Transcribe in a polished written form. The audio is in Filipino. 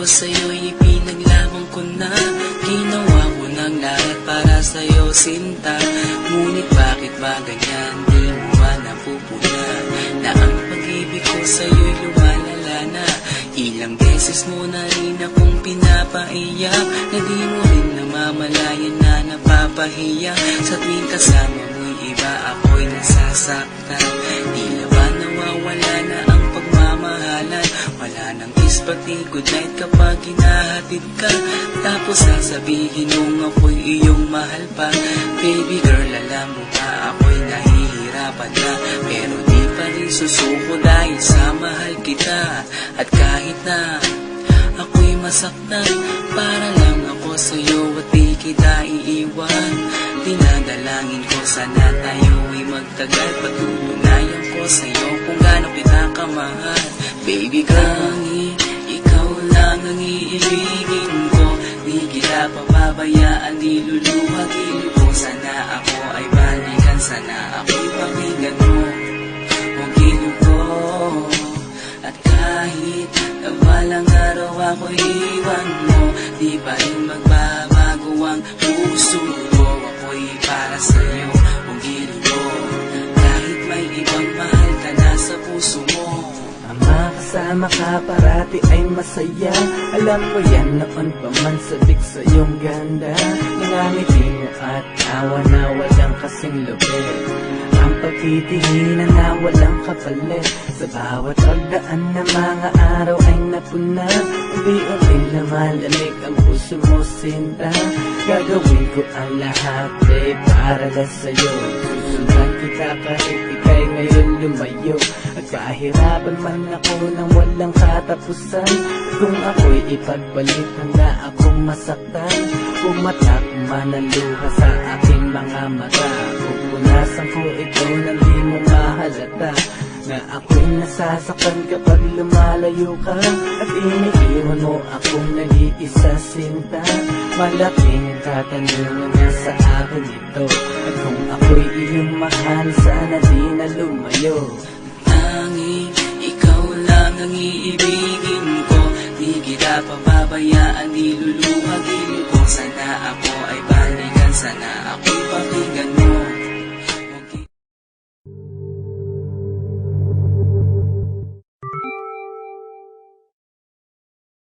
ko sa'yo'y ipinaglaban ko na. Ginawa ko ng lahat para sa'yo, sinta. Ngunit bakit ba ganyan, di mo ba napupuna na ang pag-ibig ko sa'yo'y lumalala na? Ilang beses mo na rin akong pinapaiyak, na di mo rin namamalayan na napapahiya. Sa tuwing kasama mo'y iba, ako'y nasasaktan. Tila ba nawawala na ang pagmamahalan? Wala nang kiss pati good night kapag hinahatid ka. Tapos sasabihin mong ako'y iyong mahal pa. Baby girl, alam mo ba ako'y nahihirapan na, pero di pa rin susuko dahil sa mahal kita. At kahit na ako'y masaktan, para lang ako sa'yo at di kita iiwan. Dinadalangin ko sana tayo'y magtagal, patutunayan ko sa'yo kung gaano kita kamahal. Baby girl, ikaw lang ang iibigin ko, di kita papabayaan, niluluhagin ko. Sana ako ay balikan, sana ako'y pakinggan mo, huwag ko. At kahit na walang araw ako'y iwan mo, di pa rin magbabago ang puso ko. Ako'y para sa'yo, huwag ko. Kahit may ibang mahal ka na sa puso mo. Makasama ka parati ay masaya. Alam ko yan noon pa man sabik sa iyong ganda. Nangangiti mo at tawa na walang kasing lupit. Ang pagtitihinan na walang kapalit. Sa bawat pagdaan na mga araw ay napuna. Unti-unti lumalamig ang puso mo, sinta. Gagawin ko ang lahat para lang sa'yo. Susundan kita kahit ika'y ngayon lumayo. At kahirapan man ako nang walang katapusan. Kung ako'y ipagbalik, handa akong masaktan. Pumatak man ang luha sa aking mga mata. Pupunasan ko ito na di mo mahalata, na ako'y nasasaktan kapag lumalayo ka. At iniiwan mo akong nag-iisa, sinta. Malaking katanungan na sa akin ito. At kung ako'y iyong mahal, sana di na lumayo. Tanging ikaw lang ang iibigin ko, di kita papabayaan, niluluhagin ko. Sana ako ay balikan, sana